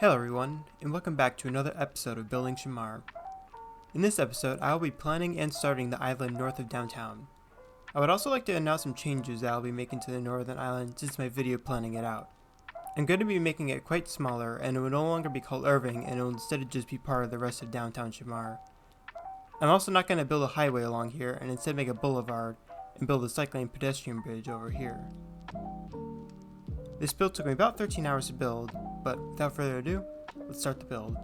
Hello everyone, and welcome back to another episode of Building Shmar. In this episode, I will be planning and starting the island north of downtown. I would also like to announce some changes that I will be making to the northern island since my video planning it out. I'm going to be making it quite smaller, and it will no longer be called Irving, and it will instead just be part of the rest of downtown Shmar. I'm also not going to build a highway along here, and instead make a boulevard, and build a cycling pedestrian bridge over here. This build took me about 13 hours to build, but without further ado, let's start the build.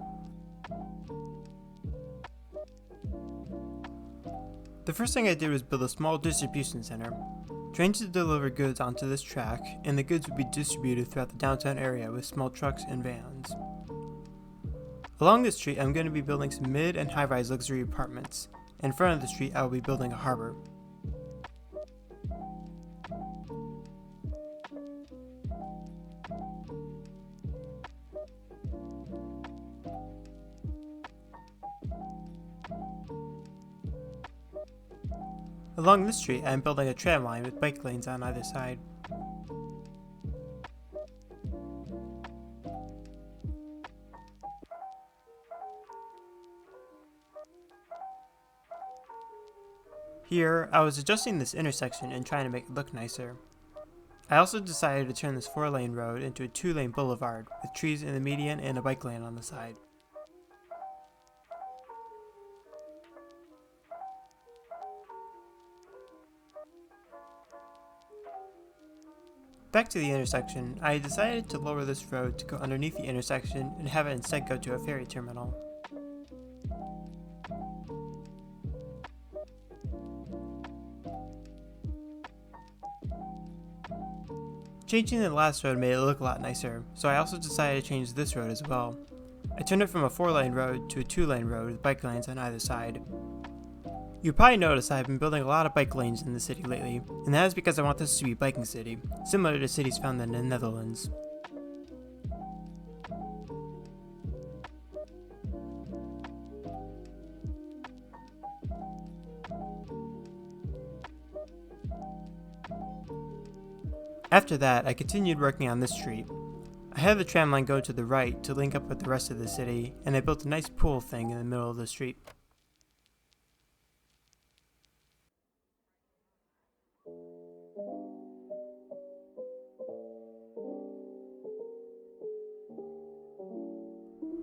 The first thing I did was build a small distribution center. Trains would deliver goods onto this track, and the goods would be distributed throughout the downtown area with small trucks and vans. Along this street, I'm going to be building some mid and high-rise luxury apartments. In front of the street, I will be building a harbor. Along this street, I am building a tram line with bike lanes on either side. Here, I was adjusting this intersection and trying to make it look nicer. I also decided to turn this 4-lane road into a 2-lane boulevard with trees in the median and a bike lane on the side. Back to the intersection, I decided to lower this road to go underneath the intersection and have it instead go to a ferry terminal. Changing the last road made it look a lot nicer, so I also decided to change this road as well. I turned it from a 4-lane road to a 2-lane road with bike lanes on either side. You probably noticed I've been building a lot of bike lanes in the city lately, and that is because I want this to be a biking city, similar to cities found in the Netherlands. After that, I continued working on this street. I had the tram line go to the right to link up with the rest of the city, and I built a nice pool thing in the middle of the street.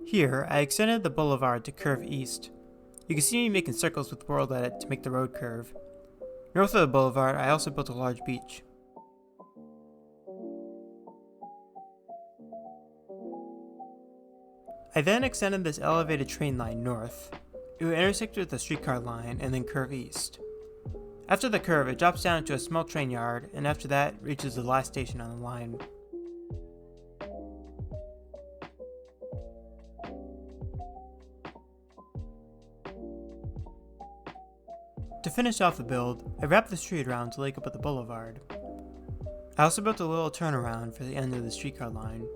Here, I extended the boulevard to curve east. You can see me making circles with World Edit to make the road curve. North of the boulevard, I also built a large beach. I then extended this elevated train line north. It would intersect with the streetcar line and then curve east. After the curve, it drops down to a small train yard, and after that, reaches the last station on the line. To finish off the build, I wrapped the street around to link up with the boulevard. I also built a little turnaround for the end of the streetcar line.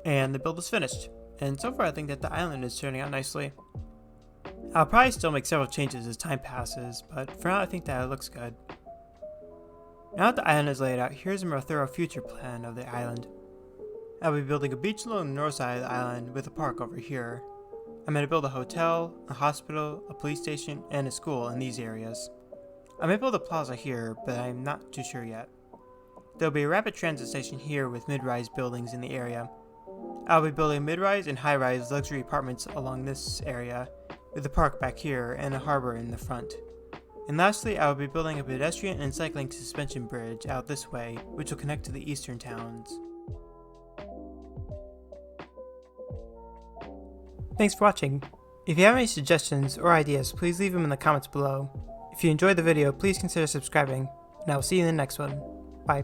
And the build is finished, and so far I think that the island is turning out nicely. I'll probably still make several changes as time passes, but for now I think that it looks good. Now that the island is laid out, here's a more thorough future plan of the island. I'll be building a beach along the north side of the island with a park over here. I'm going to build a hotel, a hospital, a police station, and a school in these areas. I may build a plaza here, but I'm not too sure yet. There will be a rapid transit station here with mid-rise buildings in the area. I'll be building mid-rise and high-rise luxury apartments along this area, with a park back here and a harbor in the front. And lastly, I will be building a pedestrian and cycling suspension bridge out this way, which will connect to the eastern towns. Thanks for watching. If you have any suggestions or ideas, please leave them in the comments below. If you enjoyed the video, please consider subscribing, and I will see you in the next one. Bye.